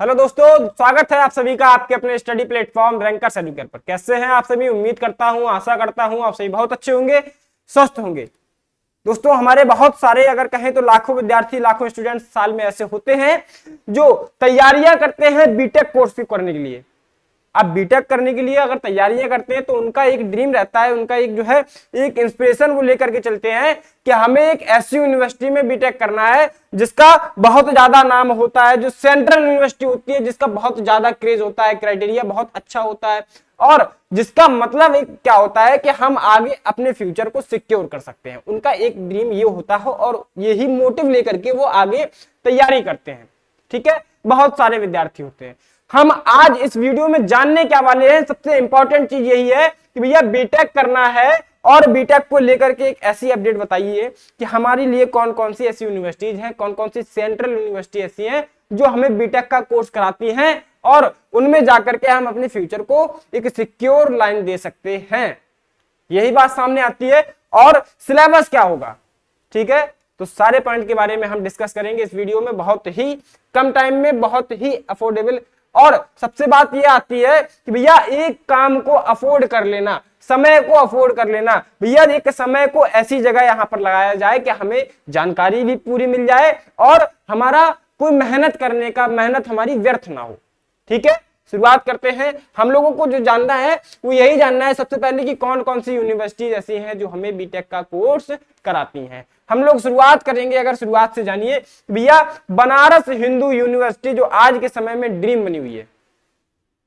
Hello दोस्तों, स्वागत है आप सभी का आपके अपने स्टडी प्लेटफॉर्म रैंकर्स एडुकेयर पर। कैसे हैं आप सभी? उम्मीद करता हूं, आशा करता हूं आप सभी बहुत अच्छे होंगे, स्वस्थ होंगे। दोस्तों, हमारे बहुत सारे, अगर कहें तो लाखों विद्यार्थी, लाखों स्टूडेंट्स साल में ऐसे होते हैं जो तैयारियां करते हैं बीटेक कोर्स की करने के लिए। अब बीटेक करने के लिए अगर तैयारियां करते हैं तो उनका एक ड्रीम रहता है, उनका एक जो है एक इंस्पिरेशन वो लेकर के चलते हैं कि हमें एक ऐसी यूनिवर्सिटी में बीटेक करना है जिसका बहुत ज्यादा नाम होता है, जो सेंट्रल यूनिवर्सिटी होती है, जिसका बहुत ज्यादा क्रेज होता है, क्राइटेरिया बहुत अच्छा होता है, और जिसका मतलब एक क्या होता है कि हम आगे अपने फ्यूचर को सिक्योर कर सकते हैं। उनका एक ड्रीम ये होता है और यही मोटिव लेकर के वो आगे तैयारी करते हैं। ठीक है, बहुत सारे विद्यार्थी होते हैं। हम आज इस वीडियो में जानने क्या वाले हैं, सबसे इंपॉर्टेंट चीज यही है कि भैया बीटेक करना है और बीटेक को लेकर के एक ऐसी अपडेट बताइए कि हमारे लिए कौन कौन सी ऐसी यूनिवर्सिटीज हैं, कौन कौन सी सेंट्रल यूनिवर्सिटी ऐसी हैं जो हमें बीटेक का कोर्स कराती हैं और उनमें जाकर के हम अपने फ्यूचर को एक सिक्योर लाइन दे सकते हैं। यही बात सामने आती है। और सिलेबस क्या होगा, ठीक है, तो सारे पॉइंट के बारे में हम डिस्कस करेंगे इस वीडियो में, बहुत ही कम टाइम में, बहुत ही अफोर्डेबल। और सबसे बात यह आती है कि भैया एक काम को अफोर्ड कर लेना, समय को अफोर्ड कर लेना। भैया एक समय को ऐसी जगह यहां पर लगाया जाए कि हमें जानकारी भी पूरी मिल जाए और हमारा कोई मेहनत करने का मेहनत हमारी व्यर्थ ना हो। ठीक है, शुरुआत करते हैं। हम लोगों को जो जानना है वो यही जानना है सबसे पहले कि कौन कौन सी यूनिवर्सिटीज ऐसी हैं जो हमें बीटेक का कोर्स कराती हैं। हम लोग शुरुआत करेंगे, अगर शुरुआत से जानिए भैया, बनारस हिंदू यूनिवर्सिटी जो आज के समय में ड्रीम बनी हुई है।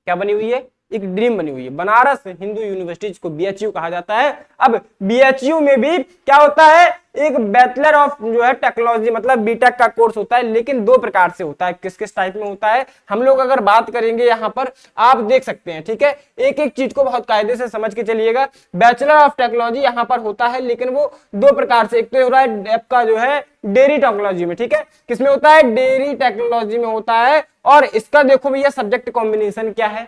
क्या बनी हुई है? एक ड्रीम बनी हुई है। बनारस हिंदू यूनिवर्सिटी, जिसको बीएचयू कहा जाता है। अब बीएचयू में भी क्या होता है, एक बैचलर ऑफ जो है टेक्नोलॉजी मतलब बीटेक का कोर्स होता है, लेकिन दो प्रकार से होता है। किस किस टाइप में होता है हम लोग अगर बात करेंगे यहाँ पर आप देख सकते हैं। ठीक है, एक एक चीज को बहुत कायदे से समझ के चलिएगा। बैचलर ऑफ टेक्नोलॉजी यहाँ पर होता है, लेकिन वो दो प्रकार से, एक तो हो रहा है आपका जो है डेयरी टेक्नोलॉजी में। ठीक है, किसमें होता है? डेयरी टेक्नोलॉजी में होता है। और इसका देखो भैया सब्जेक्ट कॉम्बिनेशन क्या है,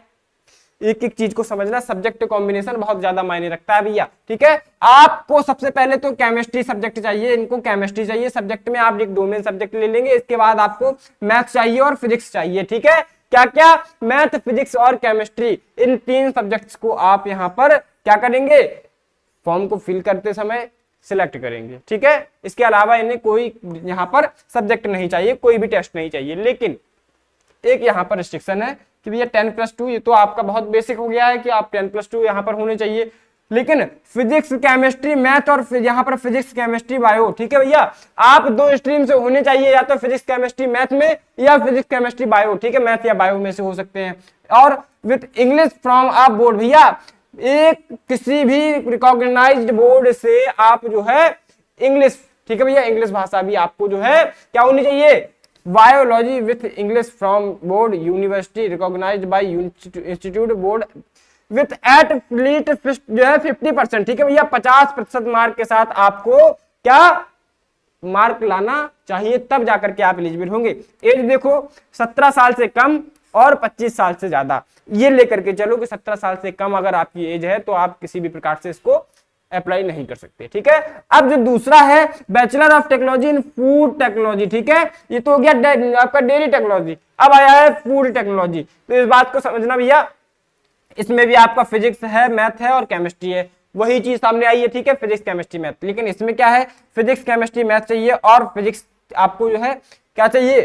एक एक चीज को समझना। सब्जेक्ट कॉम्बिनेशन बहुत ज्यादा मायने रखता है भैया। ठीक है, आपको सबसे पहले तो केमिस्ट्री सब्जेक्ट चाहिए, इनको केमिस्ट्री चाहिए सब्जेक्ट में, आप एक डोमेन सब्जेक्ट ले लेंगे। इसके बाद आपको मैथ चाहिए और फिजिक्स चाहिए। ठीक है, क्या क्या? मैथ, फिजिक्स और केमिस्ट्री, इन तीन सब्जेक्ट्स को आप यहां पर क्या करेंगे, फॉर्म को फिल करते समय सिलेक्ट करेंगे। ठीक है, इसके अलावा इन्हें कोई यहां पर सब्जेक्ट नहीं चाहिए, कोई भी टेस्ट नहीं चाहिए। लेकिन एक यहां पर रिस्ट्रिक्शन है कि भैया 10+2, ये तो आपका बहुत बेसिक हो गया है कि आप 10+2 यहां पर होने चाहिए। लेकिन फिजिक्स, केमिस्ट्री, मैथ और यहां पर फिजिक्स, केमिस्ट्री, बायो, ठीक है भैया, आप दो स्ट्रीम से होने चाहिए, या तो फिजिक्स केमिस्ट्री मैथ में या फिजिक्स केमिस्ट्री बायो। ठीक है, मैथ या बायो में से हो सकते हैं। और विथ इंग्लिश फ्रॉम आप बोर्ड, भैया एक किसी भी रिकॉग्नाइज्ड बोर्ड से आप जो है इंग्लिश, ठीक है भैया, इंग्लिश भाषा भी आपको जो है क्या होनी चाहिए, biology with English from board university recognised by institute board with at least जो है 50%। ठीक है भैया, 50% मार्क के साथ आपको क्या मार्क लाना चाहिए, तब जाकर के आप एलिजिबल होंगे। एज देखो 17 साल से कम और 25 साल से ज्यादा, ये लेकर के चलो कि 17 साल से कम अगर आपकी एज है तो आप किसी भी प्रकार से इसको अप्लाई नहीं कर सकते। ठीक है, अब जो दूसरा है bachelor of technology in food technology, ठीक है, ये तो हो गया आपका डेयरी टेक्नोलॉजी। अब आया है फूड टेक्नोलॉजी, तो इस बात को समझना भैया, इसमें भी आपका फिजिक्स है, मैथ है और केमिस्ट्री है, वही चीज सामने आई है। ठीक है, फिजिक्स केमिस्ट्री मैथ, लेकिन इसमें क्या है, फिजिक्स केमिस्ट्री मैथ चाहिए और फिजिक्स आपको जो है क्या चाहिए,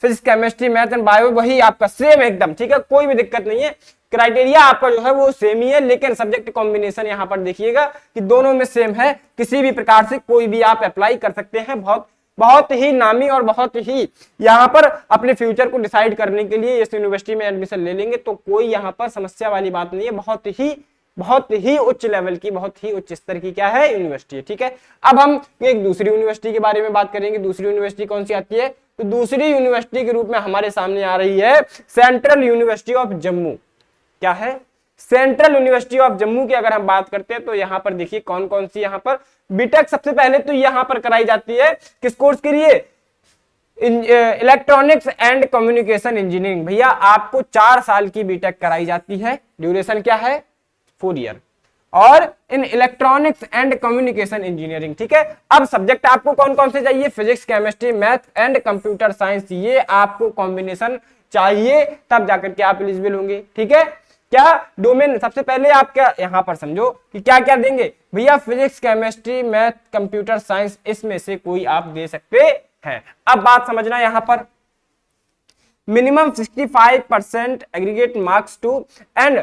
physics chemistry math and bio, वही आपका सेम एकदम। ठीक है, कोई भी दिक्कत नहीं है, क्राइटेरिया आपका जो है वो सेम ही है, लेकिन सब्जेक्ट कॉम्बिनेशन यहां पर देखिएगा कि दोनों में सेम है। किसी भी प्रकार से कोई भी आप अप्लाई कर सकते हैं। बहुत बहुत ही नामी और बहुत ही यहां पर अपने फ्यूचर को डिसाइड करने के लिए इस यूनिवर्सिटी में एडमिशन ले लेंगे तो कोई यहां पर समस्या वाली बात नहीं है। बहुत ही उच्च लेवल की, बहुत ही उच्च स्तर की क्या है, यूनिवर्सिटी है। ठीक है, अब हम एक दूसरी यूनिवर्सिटी के बारे में बात करेंगे। दूसरी यूनिवर्सिटी कौन सी आती है, तो दूसरी यूनिवर्सिटी के रूप में हमारे सामने आ रही है सेंट्रल यूनिवर्सिटी ऑफ जम्मू। क्या है, सेंट्रल यूनिवर्सिटी ऑफ जम्मू की अगर हम बात करते हैं तो यहां पर देखिए कौन कौन सी यहां पर बीटेक सबसे पहले तो यहां पर कराई जाती है। किस कोर्स के लिए, इलेक्ट्रॉनिक्स एंड कम्युनिकेशन इंजीनियरिंग। भैया आपको 4 साल की बीटेक कराई जाती है, ड्यूरेशन क्या है, 4 ईयर, और in electronics and communication engineering. ठीक है, अब सब्जेक्ट आपको कौन कौन से चाहिए, physics, chemistry, math and computer science, ये आपको कॉम्बिनेशन चाहिए, तब जाकर के आप एलिजिबल होंगे। ठीक है, क्या डोमेन, सबसे पहले आप क्या यहां पर समझो कि क्या क्या देंगे भैया, physics, chemistry, math, computer science, इसमें से कोई आप दे सकते हैं। अब बात समझना, यहां पर minimum 65% aggregate marks to and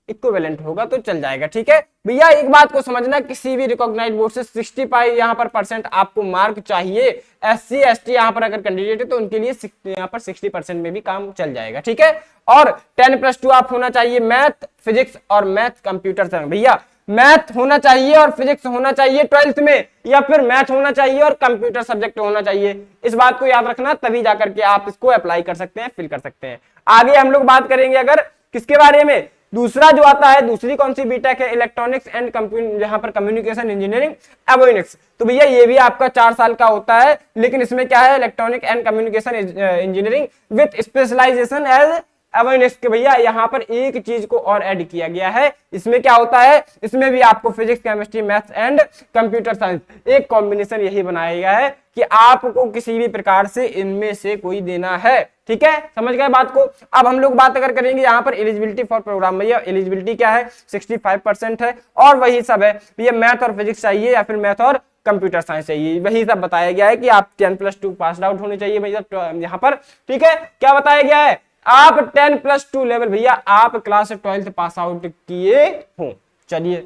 equivalent होगा तो चल जाएगा। ठीक है भैया, एक बात को समझना, किसी भी रिकॉग्नाइज्ड बोर्ड से 65 यहाँ पर परसेंट आपको मार्क चाहिए। SC ST यहाँ पर अगर कैंडिडेट है तो उनके लिए यहाँ पर 60% में भी काम चल जाएगा। ठीक है, और 10+2 आप होना चाहिए मैथ, फिजिक्स और मैथ कंप्यूटर साइंस। भैया मैथ होना चाहिए और फिजिक्स होना चाहिए 12th में, या फिर मैथ होना चाहिए और कंप्यूटर सब्जेक्ट होना चाहिए। इस बात को याद रखना, तभी जाकर के आप इसको अप्लाई कर सकते हैं, फिल कर सकते हैं। आगे हम लोग बात करेंगे अगर किसके बारे में, दूसरा जो आता है, दूसरी कौन सी बीटेक है, इलेक्ट्रॉनिक्स एंड कंप्यूटर, यहाँ पर कम्युनिकेशन इंजीनियरिंग एवियोनिक्स। तो भैया ये भी आपका 4 साल का होता है, लेकिन इसमें क्या है, electronic and communication engineering with specialisation as avionics के। भैया यहाँ पर एक चीज को और ऐड किया गया है, इसमें क्या होता है, इसमें भी आपको physics, chemistry, maths and computer science, एक कॉम्बिनेशन यही बनाया गया है कि आपको किसी भी प्रकार से इनमें से कोई देना है। ठीक है, समझ गए बात को। अब हम लोग बात अगर करेंगे यहाँ पर एलिजिबिलिटी फॉर प्रोग्राम, भैया एलिजिबिलिटी क्या है, 65% है, और वही सब है भैया, मैथ और फिजिक्स चाहिए या फिर मैथ और कंप्यूटर साइंस चाहिए, वही सब बताया गया है कि आप 10+2 पास आउट होने चाहिए भैया यहाँ पर। ठीक है, क्या बताया गया है, आप 10+2 लेवल, भैया आप क्लास 12th पास आउट किए हो। चलिए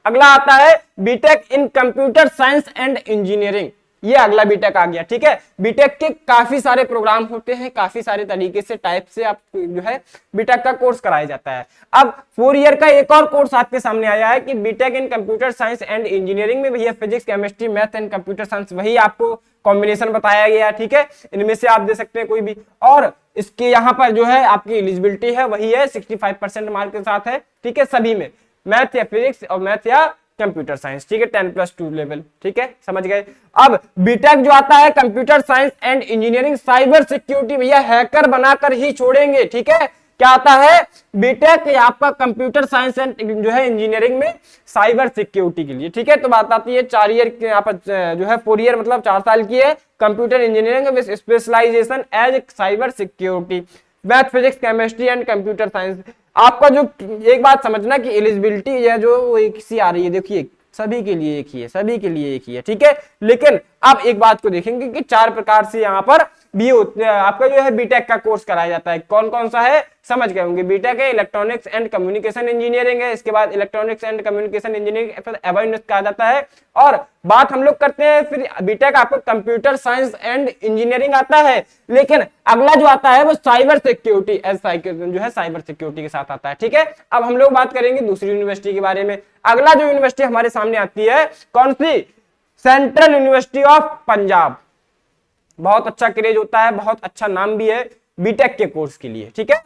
अगला आता है BTech in computer science and engineering, ये अगला बीटेक आ गया। ठीक है, बीटेक के काफी सारे प्रोग्राम होते हैं, काफी सारे तरीके से टाइप से आप जो है बीटेक का कोर्स कराया जाता है। अब 4 ईयर का एक और कोर्स आपके सामने आया है कि BTech in computer science and engineering में भैया physics, chemistry, math and computer science, वही आपको कॉम्बिनेशन बताया गया। ठीक है, इनमें से आप दे सकते हैं कोई भी, और इसके यहाँ पर जो है आपकी एलिजिबिलिटी है वही है 65% मार्क के साथ है। ठीक है, सभी में मैथ या फिजिक्स और मैथ या कंप्यूटर साइंस। ठीक है, 10+2 लेवल। ठीक है, समझ गए। अब बीटेक जो आता है computer science and engineering cyber security, भैया हैकर बनाकर ही छोड़ेंगे। ठीक है, क्या आता है बीटेक आपका कंप्यूटर साइंस एंड जो है इंजीनियरिंग में साइबर सिक्योरिटी के लिए। ठीक है, तो बात आती है 4 ईयर के यहाँ पर जो है 4 ईयर मतलब 4 साल की है, computer engineering with specialisation as cyber security, math, physics, chemistry and computer science. आपका जो एक बात समझना कि एलिजिबिलिटी है जो वो एक सी आ रही है, देखिए सभी के लिए एक ही है, सभी के लिए एक ही है। ठीक है, लेकिन अब एक बात को देखेंगे कि 4 प्रकार से यहाँ पर भी आपका जो है बीटेक का कोर्स कराया जाता है। कौन कौन सा है समझ गए होंगे, बीटेक है इलेक्ट्रॉनिक्स एंड कम्युनिकेशन इंजीनियरिंग है, इसके बाद electronics and communication engineering avionics कहा जाता है, और बात हम लोग करते हैं फिर बीटेक आपको कंप्यूटर साइंस एंड इंजीनियरिंग आता है, लेकिन अगला जो आता है वो साइबर सिक्योरिटी जो है साइबर सिक्योरिटी के साथ आता है। ठीक है, अब हम लोग बात करेंगे दूसरी यूनिवर्सिटी के बारे में। अगला जो यूनिवर्सिटी हमारे सामने आती है कौन सी, सेंट्रल यूनिवर्सिटी ऑफ पंजाब। बहुत अच्छा क्रेज होता है, बहुत अच्छा नाम भी है बीटेक के कोर्स के लिए। ठीक है,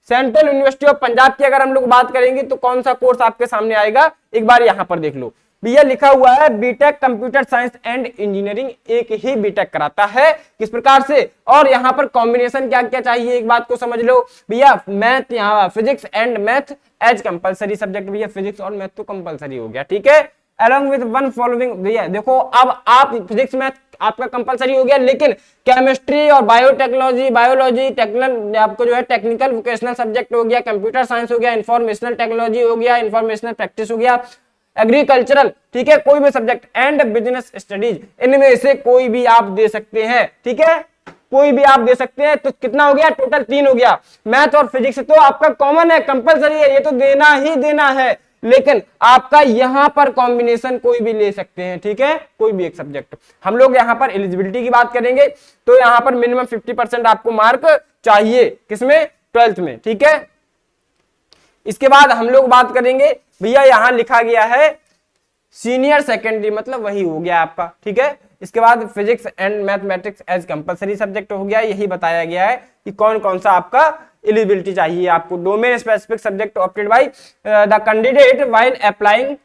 सेंट्रल यूनिवर्सिटी ऑफ पंजाब की अगर हम लोग बात करेंगे तो कौन सा कोर्स आपके सामने आएगा, एक बार यहां पर देख लो भैया, लिखा हुआ है BTech computer science and engineering, एक ही बीटेक कराता है। किस प्रकार से, और यहाँ पर कॉम्बिनेशन क्या क्या चाहिए, एक बात को समझ लो भैया, मैथ यहाँ physics and math as compulsory subject, भैया फिजिक्स और मैथ तो कंपलसरी हो गया। ठीक है, along with one following, भैया देखो अब आप फिजिक्स मैथ आपका कंपलसरी हो गया, लेकिन केमिस्ट्री और बायोटेक्नोलॉजी, बायोलॉजी, टेक्निकल आपको जो है टेक्निकल वोकेशनल सब्जेक्ट हो गया, कंप्यूटर साइंस हो गया, इंफॉर्मेशनल टेक्नोलॉजी हो गया, इंफॉर्मेशनल प्रैक्टिस हो गया, एग्रीकल्चरल, ठीक है, कोई भी सब्जेक्ट एंड बिजनेस स्टडीज, इनमें से कोई भी आप दे सकते हैं। ठीक है, कोई भी आप दे सकते हैं, तो कितना हो गया, टोटल 3 हो गया। मैथ और फिजिक्स तो आपका कॉमन है, कंपलसरी है, ये तो देना ही देना है, लेकिन आपका यहां पर कॉम्बिनेशन कोई भी ले सकते हैं। ठीक है, कोई भी एक सब्जेक्ट। हम लोग यहां पर एलिजिबिलिटी की बात करेंगे तो यहां पर मिनिमम 50% आपको मार्क चाहिए, किसमें, 12th में। ठीक है, इसके बाद हम लोग बात करेंगे भैया, यहां लिखा गया है सीनियर सेकेंडरी, मतलब वही हो गया आपका। ठीक है, इसके बाद physics and mathematics as compulsory subject हो गया, यही बताया गया है कि कौन कौन सा आपका एलिजिबिलिटी चाहिए आपको। Domain specific subject opted by the candidate while applying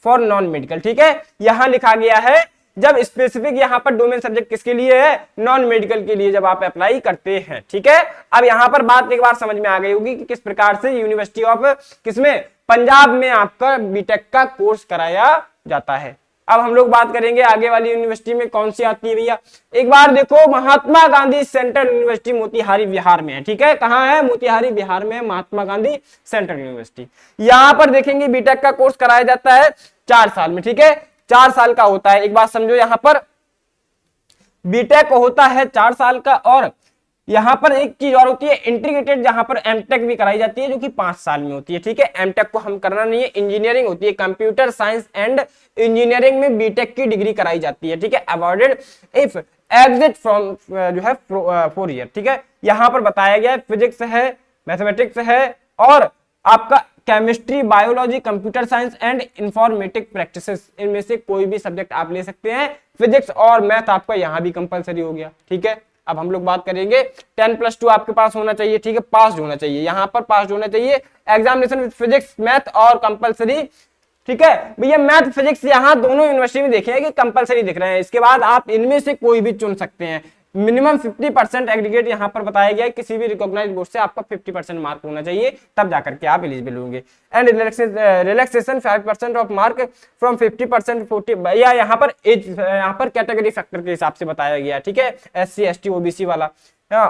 for non medical. ठीक है, यहां लिखा गया है जब स्पेसिफिक यहाँ पर डोमेन सब्जेक्ट किसके लिए है, नॉन मेडिकल के लिए, जब आप अप्लाई करते हैं। ठीक है, अब यहाँ पर बात एक बार समझ में आ गई होगी कि किस प्रकार से यूनिवर्सिटी ऑफ किसमें, पंजाब में आपका बीटेक का कोर्स कराया जाता है। अब हम लोग बात करेंगे आगे वाली यूनिवर्सिटी में कौन सी आती है भैया। एक बार देखो, महात्मा गांधी सेंट्रल यूनिवर्सिटी मोतिहारी बिहार में है, ठीक है। कहाँ है? मोतिहारी बिहार में है महात्मा गांधी सेंट्रल यूनिवर्सिटी। यहाँ पर देखेंगे बीटेक का कोर्स कराया जाता है 4 साल में, ठीक है, 4 साल का होता है। एक बात समझो, यहाँ पर बीटेक होता है 4 साल का, और यहां पर एक चीज और होती है इंटीग्रेटेड, जहां पर एमटेक भी कराई जाती है जो कि 5 साल में होती है, ठीक है। एमटेक को हम करना नहीं है, इंजीनियरिंग होती है, कंप्यूटर साइंस एंड इंजीनियरिंग में बीटेक की डिग्री कराई जाती है, ठीक है। अवॉर्डेड इफ एग्जिट फ्रॉम जो है 4 ईयर, ठीक है। यहां पर बताया गया है फिजिक्स है, मैथमेटिक्स है, और आपका chemistry, biology, computer science and informatic practices, इनमें से कोई भी सब्जेक्ट आप ले सकते हैं। फिजिक्स और मैथ आपका यहां भी कंपलसरी हो गया, ठीक है। अब हम लोग बात करेंगे 10+2 आपके पास होना चाहिए, ठीक है, पास होना चाहिए, यहां पर पास होना चाहिए एग्जामिनेशन विद फिजिक्स, मैथ और कंपलसरी, ठीक है भैया। मैथ फिजिक्स यहां दोनों यूनिवर्सिटी में देखे हैं कि कंपलसरी दिख रहे हैं। इसके बाद आप इनमें से कोई भी चुन सकते हैं। मिनिमम 50% एग्रीगेट यहां पर बताया गया है, किसी भी रिकॉग्नाइज्ड बोर्ड से आपका 50% मार्क होना चाहिए, तब जाकर के आप एलिजिबल होंगे। And relaxation 5% of mark from 50% 40, भैया यहाँ पर एज, यहाँ पर कैटेगरी फैक्टर के हिसाब से बताया गया, ठीक है, SC ST OBC वाला।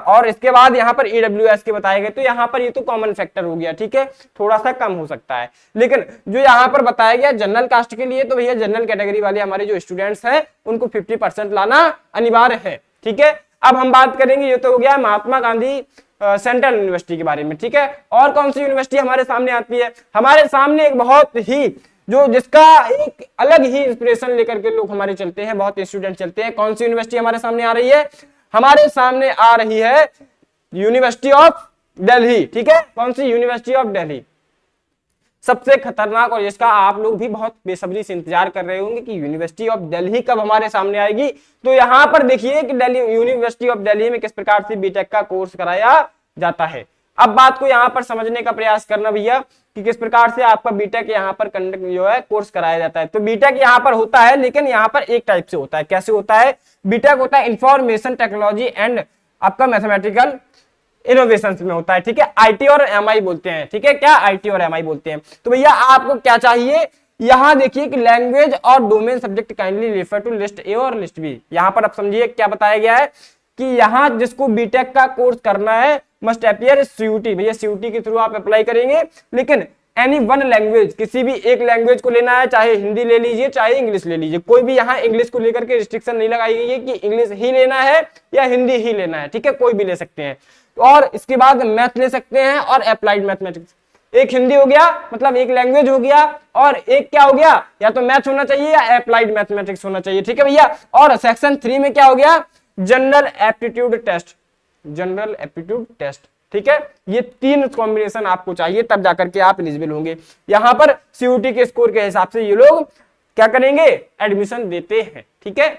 और इसके बाद यहाँ पर EWS के बताए गए, तो यहाँ पर ये तो कॉमन फैक्टर हो गया, ठीक है, थोड़ा सा कम हो सकता है। लेकिन जो यहाँ पर बताया गया जनरल कास्ट के लिए, तो भैया जनरल कैटेगरी वाले हमारे जो स्टूडेंट्स हैं उनको 50% लाना अनिवार्य है, ठीक है। अब हम बात करेंगे, ये तो हो गया महात्मा गांधी सेंट्रल यूनिवर्सिटी के बारे में, ठीक है। और कौन सी यूनिवर्सिटी हमारे सामने आती है? हमारे सामने एक बहुत ही जो जिसका एक अलग ही इंस्पिरेशन लेकर के लोग हमारे चलते हैं, बहुत स्टूडेंट चलते हैं। कौन सी यूनिवर्सिटी हमारे सामने आ रही है? हमारे सामने आ रही है यूनिवर्सिटी ऑफ दिल्ली, ठीक है। कौन सी? यूनिवर्सिटी ऑफ दिल्ली, सबसे खतरनाक, और जिसका आप लोग भी बहुत बेसब्री से इंतजार कर रहे होंगे कि यूनिवर्सिटी ऑफ दिल्ली कब हमारे सामने आएगी। तो यहां पर देखिए कि दिल्ली, यूनिवर्सिटी ऑफ दिल्ली में किस प्रकार से बीटेक का कोर्स कराया जाता है। अब बात को यहां पर समझने का प्रयास करना भैया कि किस प्रकार से आपका बीटेक यहां पर कंडक्ट जो है कोर्स कराया जाता है। तो बीटेक यहां पर होता है, लेकिन यहां पर एक टाइप से होता है। कैसे होता है? बीटेक होता है इंफॉर्मेशन टेक्नोलॉजी एंड आपका मैथमेटिकल इनोवेशन में होता है, ठीक है। आईटी और एमआई बोलते हैं, ठीक है, क्या? आईटी और एमआई बोलते हैं। तो भैया आपको क्या चाहिए? यहां देखिए कि लैंग्वेज और domain subject kindly refer to list A और लिस्ट बी। यहां पर आप समझिए क्या बताया गया है कि यहां जिसको बीटेक का कोर्स करना है मस्ट अपियर सीयूटी, भैया सीयूटी के थ्रू आप अप्लाई करेंगे। लेकिन एनी वन लैंग्वेज, किसी भी एक लैंग्वेज को लेना है, चाहे हिंदी ले लीजिए चाहे इंग्लिश ले लीजिए, कोई भी यहाँ इंग्लिश को लेकर के रिस्ट्रिक्शन नहीं लगाई गई है कि इंग्लिश ही लेना है या हिंदी ही लेना है, ठीक है, कोई भी ले सकते हैं। और इसके बाद मैथ ले सकते हैं और अप्लाइड मैथमेटिक्स। एक हिंदी हो गया, मतलब एक लैंग्वेज हो गया, और एक क्या हो गया? या तो मैथ होना चाहिए या अप्लाइड मैथमेटिक्स होना चाहिए, ठीक है भैया। और सेक्शन 3 में क्या हो गया? General aptitude test, general aptitude test, ठीक है। ये 3 कॉम्बिनेशन आपको चाहिए, तब जाकर के आप एलिजिबल होंगे। यहां पर सीयूटी के स्कोर के हिसाब से ये लोग क्या करेंगे? एडमिशन देते हैं, ठीक है।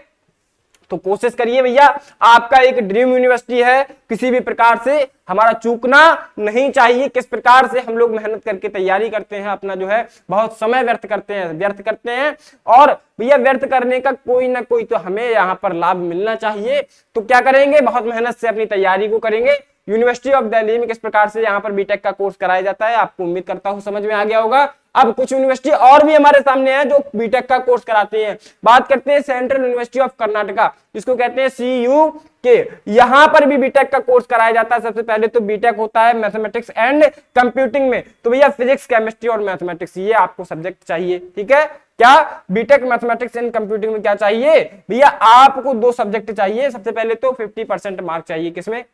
तो कोशिश करिए भैया, आपका एक ड्रीम यूनिवर्सिटी है, किसी भी प्रकार से हमारा चूकना नहीं चाहिए। किस प्रकार से हम लोग मेहनत करके तैयारी करते हैं, अपना जो है बहुत समय व्यर्थ करते हैं, और भैया व्यर्थ करने का कोई ना कोई तो हमें यहाँ पर लाभ मिलना चाहिए। तो क्या करेंगे? बहुत मेहनत से अपनी तैयारी को करेंगे। यूनिवर्सिटी ऑफ दिल्ली में किस प्रकार से यहाँ पर बीटेक का कोर्स कराया जाता है, आपको उम्मीद करता हूं समझ में आ गया होगा। अब कुछ यूनिवर्सिटी और भी हमारे सामने है जो बीटेक का कोर्स कराते हैं। बात करते हैं सेंट्रल यूनिवर्सिटी ऑफ कर्नाटका, जिसको कहते हैं CUK। यहां पर भी बीटेक का कोर्स कराया जाता है। सबसे पहले तो बीटेक होता है मैथमेटिक्स एंड कंप्यूटिंग में, तो भैया फिजिक्स, केमिस्ट्री और मैथमेटिक्स ये आपको सब्जेक्ट चाहिए, ठीक है। क्या? बीटेक मैथमेटिक्स एंड कंप्यूटिंग में क्या चाहिए भैया? आपको 2 सब्जेक्ट चाहिए। सबसे पहले तो 50% मार्क चाहिए, किसमें?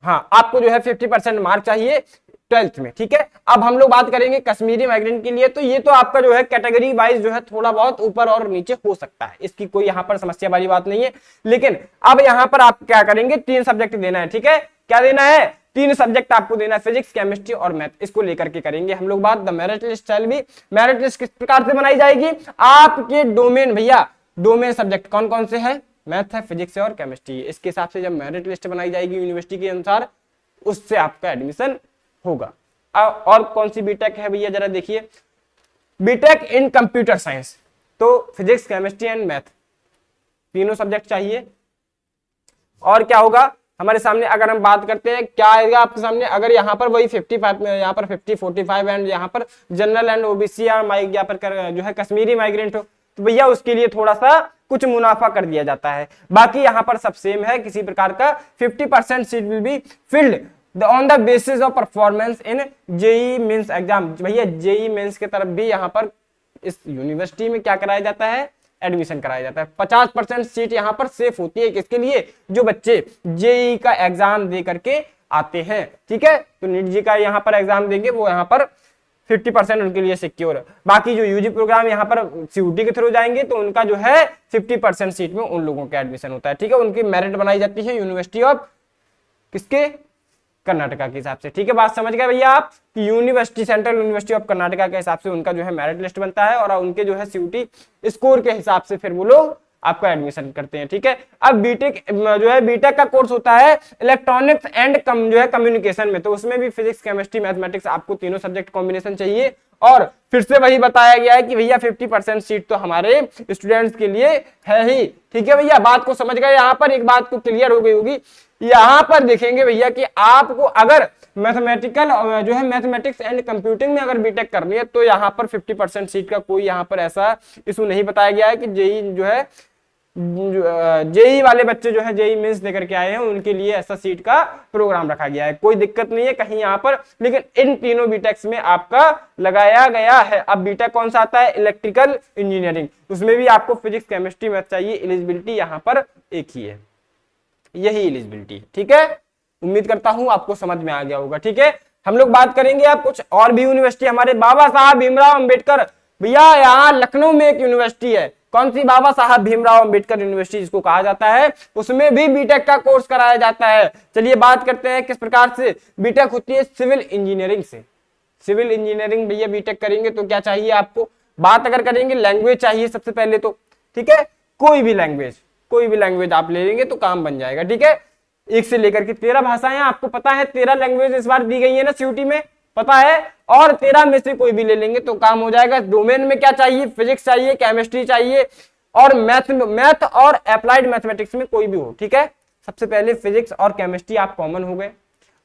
हाँ, आपको जो है 50% मार्क चाहिए 12th में, ठीक है। अब हम लोग बात करेंगे कश्मीरी माइग्रेंट के लिए, तो ये तो आपका जो है कैटेगरी वाइज जो है थोड़ा बहुत ऊपर और नीचे हो सकता है, इसकी कोई यहाँ पर समस्या वाली बात नहीं है। लेकिन अब यहाँ पर आप क्या करेंगे? 3 सब्जेक्ट देना है, ठीक है। क्या देना है? 3 सब्जेक्ट आपको देना है, फिजिक्स, केमिस्ट्री और मैथ, इसको लेकर के करेंगे हम लोग बात। The merit list shall be, merit list किस प्रकार से बनाई जाएगी? आपके डोमेन, भैया डोमेन सब्जेक्ट कौन कौन से है? मैथ है, फिजिक्स है और केमिस्ट्री। इसके हिसाब से जब मेरिट लिस्ट बनाई जाएगी यूनिवर्सिटी के अनुसार, उससे आपका एडमिशन होगा। और कौन सी बीटेक है भैया? जरा देखिए, बीटेक इन कंप्यूटर साइंस, तो फिजिक्स, केमिस्ट्री एंड मैथ, तीनों सब्जेक्ट चाहिए। और क्या होगा? हमारे सामने अगर हम बात करते हैं क्या आएगा आपके सामने, अगर यहाँ पर वही 55 में यहाँ पर 50 45 एंड यहाँ पर जनरल एंड ओबीसी या यहाँ पर जो है कश्मीरी माइग्रेंट हो, तो भैया उसके लिए थोड़ा सा कुछ मुनाफा कर दिया जाता है। बाकी यहाँ पर सब सेम है, किसी प्रकार का 50% seat will be filled on the basis of performance in JEE Mains exam. भैया जेई मेंस की तरफ भी यहाँ पर इस यूनिवर्सिटी में क्या कराया जाता है, एडमिशन कराया जाता है। 50% सीट यहाँ पर सेफ होती है, किसके लिए, जो बच्चे जेई का एग्जाम दे करके आते हैं, ठीक है। तो नीट जी का यहाँ पर एग्जाम देंगे, वो यहाँ पर 50% उनके लिए सिक्योर है। बाकी जो यूजी प्रोग्राम यहाँ पर सीयूटी के थ्रू जाएंगे तो उनका जो है 50% सीट में उन लोगों का एडमिशन होता है, ठीक है। उनकी मेरिट बनाई जाती है यूनिवर्सिटी ऑफ किसके, कर्नाटका के हिसाब से, ठीक है। बात समझ गए भैया आप कि university, central university of Karnataka के हिसाब से उनका जो है मेरिट लिस्ट बनता है और उनके जो है सीयूटी स्कोर के हिसाब से फिर वो लोग आपका एडमिशन करते हैं, ठीक है। अब बीटेक जो है, बीटेक का कोर्स होता है इलेक्ट्रॉनिक्स एंड जो है कम्युनिकेशन में, तो उसमें भी फिजिक्स केमिस्ट्री मैथमेटिक्स आपको तीनों सब्जेक्ट कॉम्बिनेशन चाहिए। और फिर से वही बताया गया है कि भैया 50% सीट तो हमारे स्टूडेंट्स के लिए है ही, ठीक है भैया। बात को समझ गए, यहाँ पर एक बात को क्लियर हो गई होगी। यहाँ पर देखेंगे भैया कि आपको अगर मैथमेटिकल जो है मैथमेटिक्स एंड कंप्यूटिंग में अगर बीटेक करनी है तो यहाँ पर 50% सीट का कोई यहाँ पर ऐसा इशू नहीं बताया गया है कि जेई जो है, जेई वाले बच्चे जो है जेई मेंस देकर के आए हैं उनके लिए ऐसा सीट का प्रोग्राम रखा गया है, कोई दिक्कत नहीं है कहीं यहाँ पर। लेकिन इन तीनों बीटेक्स में आपका लगाया गया है। अब बीटेक कौन सा आता है, इलेक्ट्रिकल इंजीनियरिंग, उसमें भी आपको फिजिक्स केमिस्ट्री मैथ चाहिए। एलिजिबिलिटी यहाँ पर एक ही है, यही एलिजिबिलिटी, ठीक है। उम्मीद करता हूं आपको समझ में आ गया होगा, ठीक है। हम लोग बात करेंगे अब कुछ और भी यूनिवर्सिटी, हमारे बाबा साहब भीमराव अंबेडकर, भैया यहाँ लखनऊ में एक यूनिवर्सिटी है, कौन सी, बाबा साहब भीमराव अंबेडकर यूनिवर्सिटी जिसको कहा जाता है, उसमें भी बीटेक का कोर्स कराया जाता है। चलिए बात करते हैं किस प्रकार से बीटेक होती है, सिविल इंजीनियरिंग से। सिविल इंजीनियरिंग भैया बीटेक करेंगे तो क्या चाहिए आपको, बात अगर करेंगे लैंग्वेज चाहिए सबसे पहले तो, ठीक है। कोई भी लैंग्वेज आप ले लेंगे तो काम बन जाएगा, ठीक है। 1 से लेकर के 13 भाषाएं आपको पता है, 13 लैंग्वेज इस बार दी गई है ना सीयूटी में, पता है। और 13 में से कोई भी ले लेंगे तो काम हो जाएगा। डोमेन में क्या चाहिए, फिजिक्स चाहिए, केमिस्ट्री चाहिए और मैथ और अप्लाइड मैथमेटिक्स में कोई भी हो, ठीक है। सबसे पहले फिजिक्स और केमिस्ट्री आप कॉमन हो गए।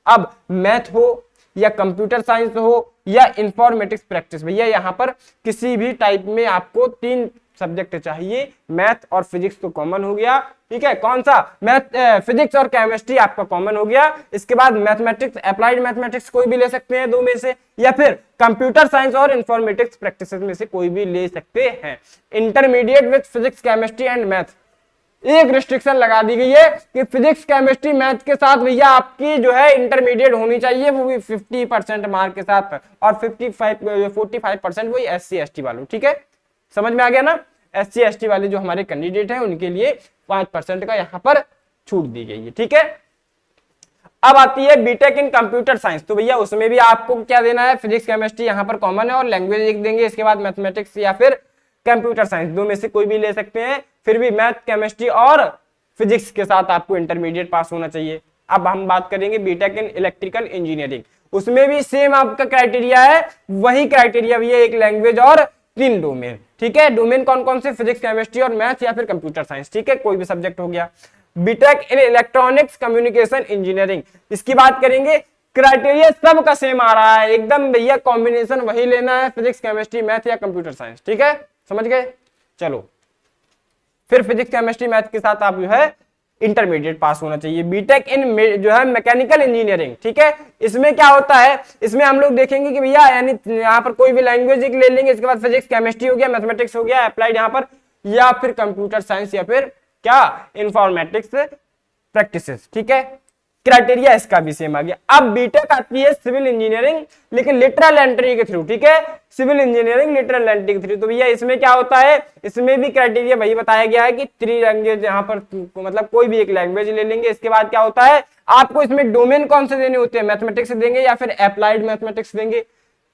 अब मैथ हो या कंप्यूटर साइंस हो या इंफॉर्मेटिक्स प्रैक्टिस, भैया यहाँ पर किसी भी टाइप में आपको 3 सब्जेक्ट चाहिए। मैथ और फिजिक्स तो कॉमन हो गया, ठीक है। कौन सा, मैथ, फिजिक्स और केमिस्ट्री आपका कॉमन हो गया। इसके बाद मैथमेटिक्स, अप्लाइड मैथमेटिक्स कोई भी ले सकते हैं 2 में से, या फिर कंप्यूटर साइंस और इंफॉर्मेटिक्स प्रैक्टिसेस में से कोई भी ले सकते हैं। Intermediate with physics chemistry and math, एक रिस्ट्रिक्शन लगा दी गई है कि फिजिक्स केमिस्ट्री मैथ के साथ भैया आपकी जो है इंटरमीडिएट होनी चाहिए, वो भी 50% मार्क के साथ, और 45% वही SC ST वालों, ठीक है। समझ में आ गया ना। SC ST वाले जो हमारे कैंडिडेट हैं उनके लिए 5% का यहाँ पर छूट दी गई है, ठीक है। अब आती है बीटेक इन कंप्यूटर साइंस, तो भैया उसमें भी आपको क्या देना है, फिजिक्स केमिस्ट्री यहाँ पर कॉमन है और लैंग्वेज एक देंगे। इसके बाद मैथमेटिक्स या फिर कंप्यूटर साइंस, 2 में से कोई भी ले सकते हैं। फिर भी मैथ, केमिस्ट्री और फिजिक्स के साथ आपको इंटरमीडिएट पास होना चाहिए। अब हम बात करेंगे बीटेक इन इलेक्ट्रिकल इंजीनियरिंग, उसमें भी सेम आपका क्राइटेरिया है, वही क्राइटेरिया भी है, एक लैंग्वेज और 3 डोमेन, ठीक है। डोमेन कौन कौन से, फिजिक्स केमिस्ट्री और मैथ या फिर कंप्यूटर साइंस, ठीक है, कोई भी सब्जेक्ट हो गया। BTech in electronics communication engineering, इसकी बात करेंगे, क्राइटेरिया सबका सेम आ रहा है एकदम भैया, कॉम्बिनेशन वही लेना है, फिजिक्स केमिस्ट्री मैथ या कंप्यूटर साइंस, ठीक है, समझ गए। चलो फिर फिजिक्स केमिस्ट्री मैथ के साथ आप जो है इंटरमीडिएट पास होना चाहिए। बीटेक इन जो है मैकेनिकल इंजीनियरिंग, ठीक है, इसमें क्या होता है, इसमें हम लोग देखेंगे कि भैया यानी यहाँ पर कोई भी लैंग्वेज ले लेंगे, इसके बाद फिजिक्स केमिस्ट्री हो गया, मैथमेटिक्स हो गया, अप्लाइड यहाँ पर, या फिर कंप्यूटर साइंस या फिर क्या इंफॉर्मेटिक्स प्रैक्टिसेस, ठीक है। क्राइटेरिया इसका भी सेम आ गया। अब बीटेक आती है सिविल इंजीनियरिंग, लेकिन लिटरल एंट्री के थ्रू, ठीक है, सिविल इंजीनियरिंग लिटरल एंट्री के थ्रू। तो भैया इसमें क्या होता है, इसमें भी क्राइटेरिया वही बताया गया है कि 3 लैंग्वेज यहाँ पर, मतलब कोई भी एक लैंग्वेज ले लेंगे। इसके बाद क्या होता है, आपको इसमें डोमेन कौन से देने होते हैं, मैथमेटिक्स देंगे या फिर अप्लाइड मैथमेटिक्स देंगे,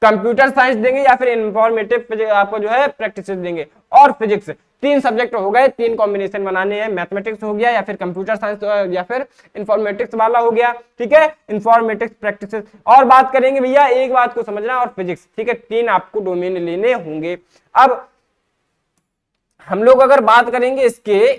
कंप्यूटर साइंस देंगे या फिर इन्फॉर्मेटिव आपको जो है प्रैक्टिस देंगे, और फिजिक्स। 3 सब्जेक्ट हो गए, 3 कॉम्बिनेशन बनाने हैं, मैथमेटिक्स हो गया या फिर कंप्यूटर साइंस या फिर इंफॉर्मेटिक्स वाला हो गया, ठीक है, इंफॉर्मेटिक्स प्रैक्टिसेस। और बात करेंगे भैया, एक बात को समझना, और फिजिक्स, ठीक है, 3 आपको डोमेन लेने होंगे। अब हम लोग अगर बात करेंगे इसके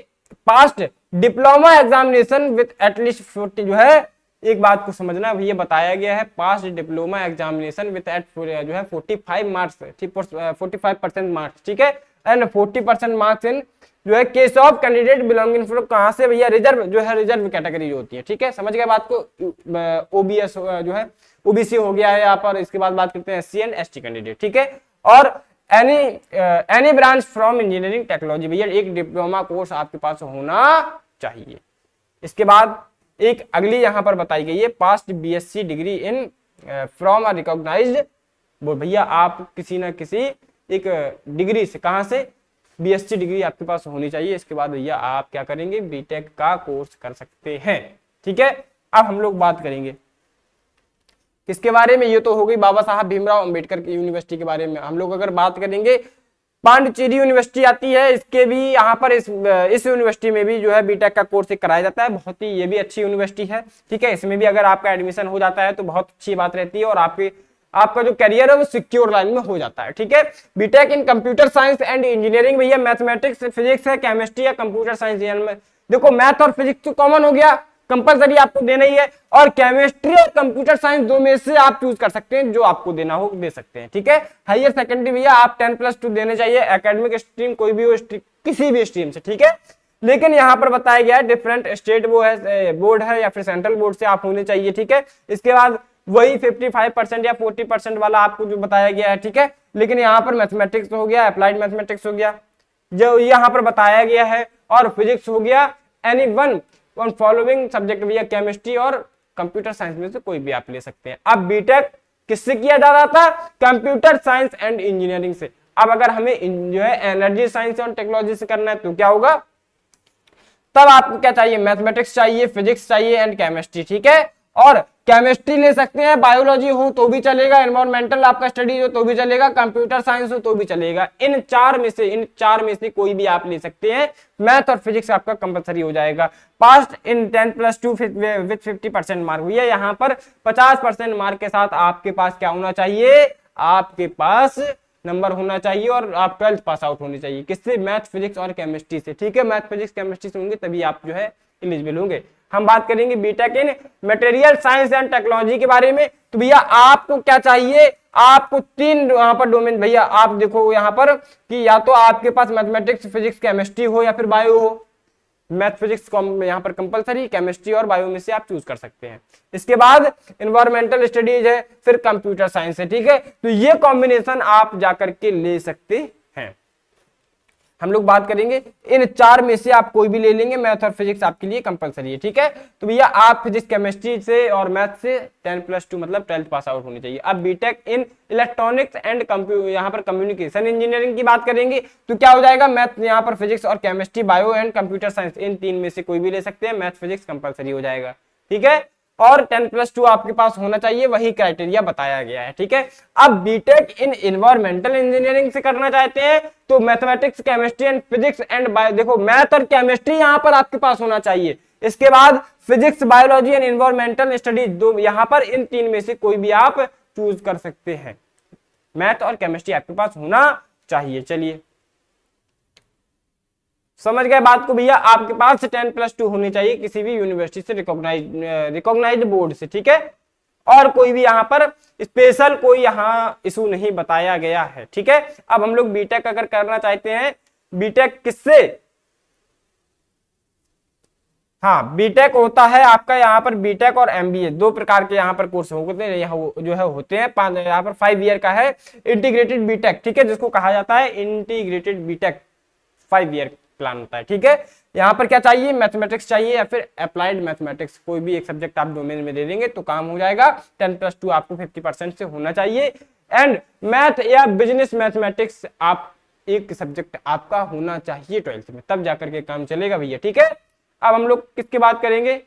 past diploma examination with at least 40 जो है, एक बात को समझना भैया, बताया गया है पास डिप्लोमा एग्जामिनेशन विथ एट जो है 45 मार्क्स, 45% मार्क्स, ठीक है, एंड 40% मार्क्स इन जो है case of candidate belonging from कहां से भैया, रिजर्व जो है, रिजर्व कैटेगरी जो होती है, ठीक है, समझ गए बात को। ओबीएस जो है ओबीसी हो गया है यहाँ पर। इसके बाद बात करते हैं एससी एंड एसटी कैंडिडेट, ठीक है, और any branch from engineering technology, भैया एक डिप्लोमा कोर्स आपके पास होना चाहिए। इसके बाद एक अगली यहां पर बताई गई है past BSc degree in from a recognised board, भैया आप किसी ना किसी एक डिग्री से, कहां से, बीएससी डिग्री आपके पास होनी चाहिए। इसके बाद भैया आप क्या करेंगे, बीटेक का कोर्स कर सकते हैं, ठीक है। अब हम लोग बात करेंगे किसके बारे में, ये तो हो गई बाबा साहब भीमराव अंबेडकर की यूनिवर्सिटी के बारे में। हम लोग अगर बात करेंगे पांडिचेरी यूनिवर्सिटी आती है, इसके भी यहाँ पर इस यूनिवर्सिटी में भी जो है बीटेक का कोर्स कराया जाता है। बहुत ही ये भी अच्छी यूनिवर्सिटी है, ठीक है। इसमें भी अगर आपका एडमिशन हो जाता है तो बहुत अच्छी बात रहती है और आपका जो करियर है वो सिक्योर लाइन में हो जाता है, ठीक है। BTech in computer science and engineering, भैया मैथमेटिक्स, फिजिक्स है, केमिस्ट्री या कंप्यूटर साइंस, देखो मैथ और फिजिक्स तो कॉमन हो गया, कंपलसरी आपको देना ही है, और केमिस्ट्री और कंप्यूटर साइंस दो में से आप चूज कर सकते हैं, जो आपको देना हो दे सकते हैं, ठीक है। हायर सेकेंडरी भैया आप 10+2 देने चाहिए, एकेडमिक स्ट्रीम कोई भी हो, किसी भी स्ट्रीम से, ठीक है। लेकिन यहाँ पर बताया गया है डिफरेंट स्टेट वो है बोर्ड है या फिर सेंट्रल बोर्ड से आप होने चाहिए, ठीक है। इसके बाद वही 55% या 40% वाला आपको जो बताया गया है, ठीक है। लेकिन यहाँ पर मैथमेटिक्स हो गया, अप्लाइड मैथमेटिक्स हो गया जो यहाँ पर बताया गया है, और फिजिक्स हो गया, एनी वन फॉलोइंग सब्जेक्ट भैया केमिस्ट्री और कंप्यूटर साइंस में से कोई भी आप ले सकते हैं। अब बीटेक किससे किया जा रहा था, कंप्यूटर साइंस एंड इंजीनियरिंग से। अब अगर हमें जो है एनर्जी साइंस और टेक्नोलॉजी से करना है तो क्या होगा, तब आपको क्या चाहिए, मैथमेटिक्स चाहिए, फिजिक्स चाहिए एंड केमिस्ट्री, ठीक है। और केमिस्ट्री ले सकते हैं, बायोलॉजी हो तो भी चलेगा, एनवायरमेंटल आपका स्टडी हो तो भी चलेगा, कंप्यूटर साइंस हो तो भी चलेगा। इन चार में से कोई भी आप ले सकते हैं। मैथ और फिजिक्स आपका कंपलसरी हो जाएगा। पास्ट इन 10+2 विथ 50% मार्क, भैया यहाँ पर 50% मार्क के साथ आपके पास क्या होना चाहिए, आपके पास नंबर होना चाहिए और आप 12th पास आउट होने चाहिए। किससे, मैथ फिजिक्स और केमिस्ट्री से, ठीक है। मैथ फिजिक्स केमिस्ट्री से होंगे तभी आप जो है एलिजिबल होंगे। हम बात करेंगे BTech in material science and technology के बारे में, तो भैया आपको क्या चाहिए, आपको 3 यहाँ पर डोमेन, भैया आप देखो यहाँ पर कि या तो आपके पास मैथमेटिक्स फिजिक्स केमिस्ट्री हो या फिर बायो हो। मैथ फिजिक्स यहाँ पर कंपलसरी, केमिस्ट्री और बायो में से आप चूज कर सकते हैं। इसके बाद एनवायरमेंटल स्टडीज है, फिर कंप्यूटर साइंस है, ठीक है। तो ये कॉम्बिनेशन आप जाकर के ले सकते हैं। हम लोग बात करेंगे इन 4 में से आप कोई भी ले लेंगे, मैथ और फिजिक्स आपके लिए कंपलसरी है, ठीक है। तो भैया आप फिजिक्स केमिस्ट्री से और मैथ से 10+2 मतलब 12th पास आउट होनी चाहिए। अब बीटेक इन इलेक्ट्रॉनिक्स एंड यहाँ पर कम्युनिकेशन इंजीनियरिंग की बात करेंगे तो क्या हो जाएगा, मैथ यहाँ पर फिजिक्स और chemistry, bio and computer science, इन 3 में से कोई भी ले सकते हैं। मैथ फिजिक्स कंपलसरी हो जाएगा, ठीक है। और 10+2 आपके पास होना चाहिए, वही क्राइटेरिया बताया गया है, ठीक है। अब बीटेक इन एनवायरमेंटल इंजीनियरिंग से करना चाहते हैं तो mathematics chemistry and physics and bio, देखो मैथ और केमिस्ट्री यहां पर आपके पास होना चाहिए। इसके बाद physics biology and environmental studies, दो यहां पर इन 3 में से कोई भी आप चूज कर सकते हैं। मैथ और केमिस्ट्री आपके पास होना चाहिए। चलिए समझ गए बात को भैया, आपके पास 10+2 होनी चाहिए किसी भी यूनिवर्सिटी से रिकॉग्नाइज्ड बोर्ड से, ठीक है। और कोई भी यहाँ पर स्पेशल कोई यहाँ इशू नहीं बताया गया है, ठीक है। अब हम लोग बीटेक अगर करना चाहते हैं, बीटेक किससे, हाँ बीटेक होता है आपका यहाँ पर बीटेक और एमबीए, 2 प्रकार के यहाँ पर कोर्स होते हैं, यहाँ जो है होते हैं। यहाँ पर 5 ईयर का है इंटीग्रेटेड बीटेक, ठीक है, जिसको कहा जाता है इंटीग्रेटेड बीटेक, 5 ईयर प्लान होता है, ठीक है। यहाँ पर क्या चाहिए, मैथमेटिक्स चाहिए या फिर अप्लाइड मैथमेटिक्स, कोई भी एक सब्जेक्ट आप डोमेन में दे देंगे तो काम हो जाएगा। 10+2 आपको 50% से होना चाहिए। एंड मैथ या बिजनेस मैथमेटिक्स आप एक सब्जेक्ट आपका होना चाहिए 12th में, तब जाकर के काम चलेगा भैया, ठीक है। अब हम लोग किसकी बात करेंगे,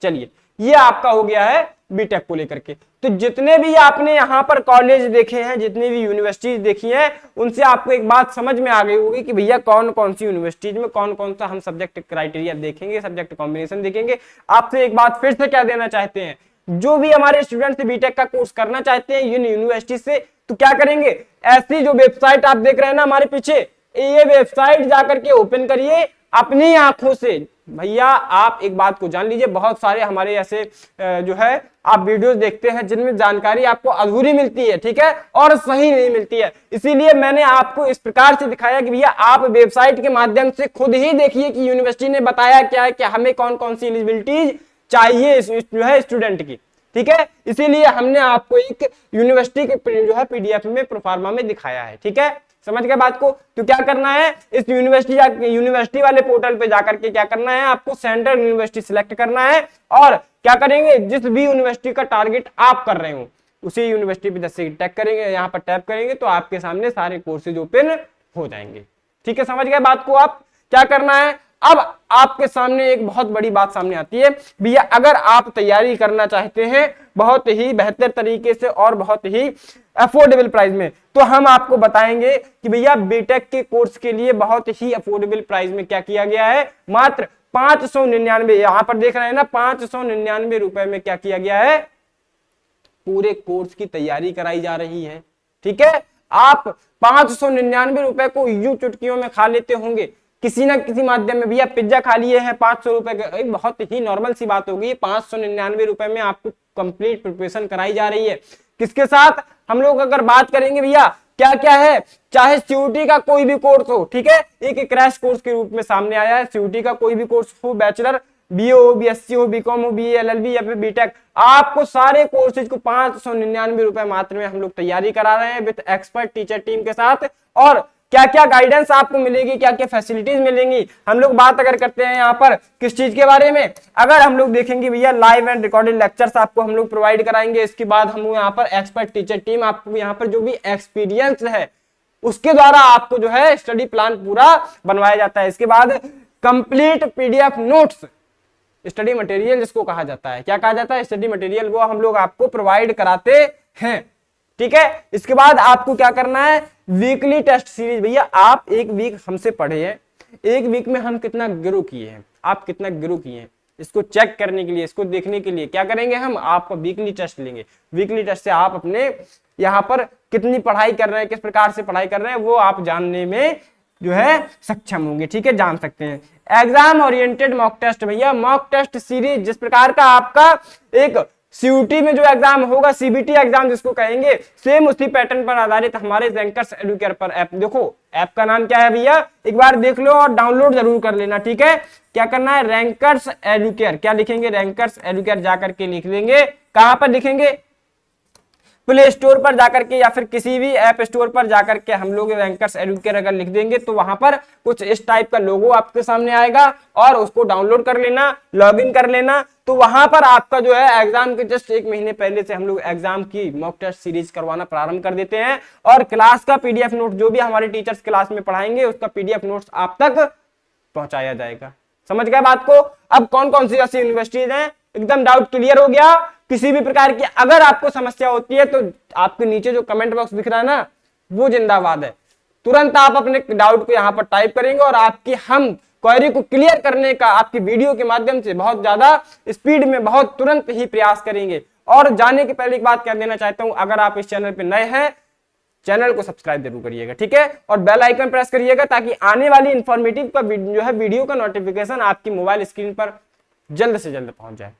चलिए ये आपका हो गया है बीटेक को लेकर के। तो जितने भी आपने यहाँ पर कॉलेज देखे हैं, जितनी भी यूनिवर्सिटीज देखी हैं, उनसे आपको एक बात समझ में आ गई होगी कि भैया कौन कौन सी यूनिवर्सिटीज में कौन कौन सा हम सब्जेक्ट क्राइटेरिया देखेंगे, सब्जेक्ट कॉम्बिनेशन देखेंगे। आपसे एक बात फिर से क्या देना चाहते हैं, जो भी हमारे स्टूडेंट बीटेक का कोर्स करना चाहते हैं यूनिवर्सिटी से, तो क्या करेंगे, ऐसी जो वेबसाइट आप देख रहे हैं ना हमारे पीछे, ये वेबसाइट जाकर के ओपन करिए, अपनी आंखों से। भैया आप एक बात को जान लीजिए, बहुत सारे हमारे ऐसे जो है आप वीडियोस देखते हैं जिनमें जानकारी आपको अधूरी मिलती है, ठीक है, और सही नहीं मिलती है। इसीलिए मैंने आपको इस प्रकार से दिखाया कि भैया आप वेबसाइट के माध्यम से खुद ही देखिए कि यूनिवर्सिटी ने बताया क्या है कि हमें कौन कौन सी एलिजिबिलिटीज चाहिए जो है स्टूडेंट की, ठीक है। इसीलिए हमने आपको एक यूनिवर्सिटी के जो है पीडीएफ में प्रोफार्मा में दिखाया है, ठीक है, समझ गए बात को। तो क्या करना है, इस यूनिवर्सिटी वाले पोर्टल पे जाकर के क्या करना है, आपको सेंट्रल यूनिवर्सिटी सिलेक्ट करना है और क्या करेंगे, जिस भी यूनिवर्सिटी का टारगेट आप कर रहे हो उसी यूनिवर्सिटी पे 10 से टैग करेंगे, यहाँ पर टैप करेंगे तो आपके सामने सारे कोर्सेज ओपन हो जाएंगे, ठीक है, समझ गए बात को। आप क्या करना है, अब आपके सामने एक बहुत बड़ी बात सामने आती है भैया, अगर आप तैयारी करना चाहते हैं बहुत ही बेहतर तरीके से और बहुत ही अफोर्डेबल प्राइस में, तो हम आपको बताएंगे कि भैया बीटेक के कोर्स के लिए बहुत ही अफोर्डेबल प्राइस में क्या किया गया है, मात्र 599, यहां पर देख रहे हैं ना, 599 रुपए में क्या किया गया है, पूरे कोर्स की तैयारी कराई जा रही है, ठीक है। आप 599 रुपए को यूं चुटकियों में खा लेते होंगे किसी ना किसी माध्यम में, भैया पिज्जा खा लिए हैं 500 रुपए का, बहुत ही नॉर्मल सी बात होगी। 599 रुपए में आपको कंप्लीट प्रिपरेशन कराई जा रही है, किसके साथ, हम लोग अगर बात करेंगे भैया क्या क्या है, चाहे सीयूटी का कोई भी कोर्स हो, ठीक है, एक क्रैश कोर्स के रूप में सामने आया है, सीयूटी का कोई भी कोर्स हो, बैचलर, बीए हो, बीएससी हो, बीकॉम हो, बीए एलएलबी या फिर बीटेक, आपको सारे कोर्सेज को 599 रुपए मात्र में हम लोग तैयारी करा रहे हैं विद एक्सपर्ट टीचर टीम के साथ। और क्या क्या गाइडेंस आपको मिलेगी, क्या क्या फैसिलिटीज मिलेंगी, हम लोग बात अगर करते हैं यहाँ पर किस चीज के बारे में, अगर हम लोग देखेंगे भैया लाइव एंड रिकॉर्डेड लेक्चर्स आपको हम लोग प्रोवाइड कराएंगे। इसके बाद हम यहाँ पर एक्सपर्ट टीचर टीम, आपको यहाँ पर जो भी एक्सपीरियंस है उसके द्वारा आपको जो है स्टडी प्लान पूरा बनवाया जाता है। इसके बाद complete PDF notes, study material जिसको कहा जाता है, क्या कहा जाता है, स्टडी मटेरियल, वो हम लोग आपको प्रोवाइड कराते हैं, ठीक है। इसके बाद आपको क्या करना है, वीकली टेस्ट सीरीज, भैया आप एक वीक हमसे पढ़े हैं, एक वीक में हम कितना ग्रो किए हैं, आप कितना ग्रो किए हैं, इसको चेक करने के लिए, इसको देखने के लिए क्या करेंगे, हम आपका वीकली टेस्ट लेंगे। वीकली टेस्ट से आप अपने यहाँ पर कितनी पढ़ाई कर रहे हैं, किस प्रकार से पढ़ाई कर रहे हैं, वो आप जानने में जो है सक्षम होंगे, ठीक है, जान सकते हैं। एग्जाम ओरिएंटेड मॉक टेस्ट, भैया मॉक टेस्ट सीरीज, जिस प्रकार का आपका एक सीयूटी में जो एग्जाम होगा, सीबीटी एग्जाम जिसको कहेंगे, सेम उसी पैटर्न पर आधारित हमारे रैंकर्स एडुकेयर पर ऐप, देखो ऐप का नाम क्या है भैया, एक बार देख लो और डाउनलोड जरूर कर लेना, ठीक है। क्या करना है, रैंकर्स एडुकेयर, क्या लिखेंगे, रैंकर्स एडुकेयर जाकर के लिख लेंगे, कहां पर लिखेंगे, प्ले स्टोर पर जाकर के या फिर किसी भी ऐप स्टोर पर जाकर के हम लोग रैंकर्स एडुकेयर अगर लिख देंगे तो वहां पर कुछ इस टाइप का लोगो आपके सामने आएगा और उसको डाउनलोड कर लेना, लॉगिन कर लेना। तो वहां पर आपका जो है एग्जाम के जस्ट 1 महीने पहले से हम लोग एग्जाम की मॉक टेस्ट सीरीज करवाना प्रारंभ कर देते हैं और क्लास का पीडीएफ नोट जो भी हमारे टीचर्स क्लास में पढ़ाएंगे उसका पीडीएफ नोट्स आप तक पहुंचाया जाएगा। समझ गए बात को। अब कौन कौन सी ऐसी यूनिवर्सिटीज हैं, एकदम डाउट क्लियर हो गया। किसी भी प्रकार की अगर आपको समस्या होती है तो आपके नीचे जो कमेंट बॉक्स दिख रहा है ना, वो जिंदाबाद है, तुरंत आप अपने डाउट को यहाँ पर टाइप करेंगे और आपकी हम क्वेरी को क्लियर करने का आपकी वीडियो के माध्यम से बहुत ज्यादा स्पीड में बहुत तुरंत ही प्रयास करेंगे। और जाने के पहले एक बात कह देना चाहता हूं, अगर आप इस चैनल पे नए हैं चैनल को सब्सक्राइब जरूर करिएगा, ठीक है, और बेल आइकन प्रेस करिएगा ताकि आने वाली इंफॉर्मेटिव का जो है वीडियो का नोटिफिकेशन आपकी मोबाइल स्क्रीन पर जल्द से जल्द पहुंच जाए,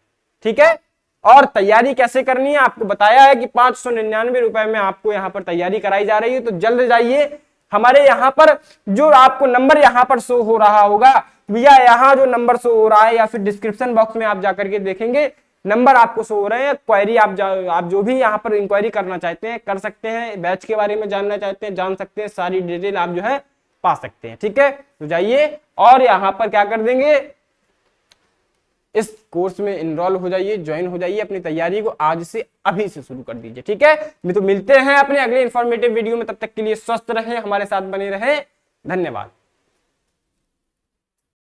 ठीक है। और तैयारी कैसे करनी है आपको बताया है कि 599 रुपए में आपको यहाँ पर तैयारी कराई जा रही है, तो जल्द जाइए। हमारे यहाँ पर जो आपको नंबर यहाँ पर शो हो रहा होगा भैया, यहाँ जो नंबर शो हो रहा है या फिर डिस्क्रिप्शन बॉक्स में आप जाकर के देखेंगे नंबर आपको शो हो रहे हैं। क्वेरी आप जो भी यहाँ पर इंक्वायरी करना चाहते हैं कर सकते हैं, बैच के बारे में जानना चाहते हैं जान सकते हैं, सारी डिटेल आप जो है पा सकते हैं, ठीक है। तो जाइए और यहाँ पर क्या कर देंगे, इस कोर्स में इनरोल हो जाइए, ज्वाइन हो जाइए, अपनी तैयारी को आज से अभी से शुरू कर दीजिए, ठीक है। तो मिलते हैं अपने अगले इंफॉर्मेटिव वीडियो में, तब तक के लिए स्वस्थ रहें, हमारे साथ बने रहें, धन्यवाद।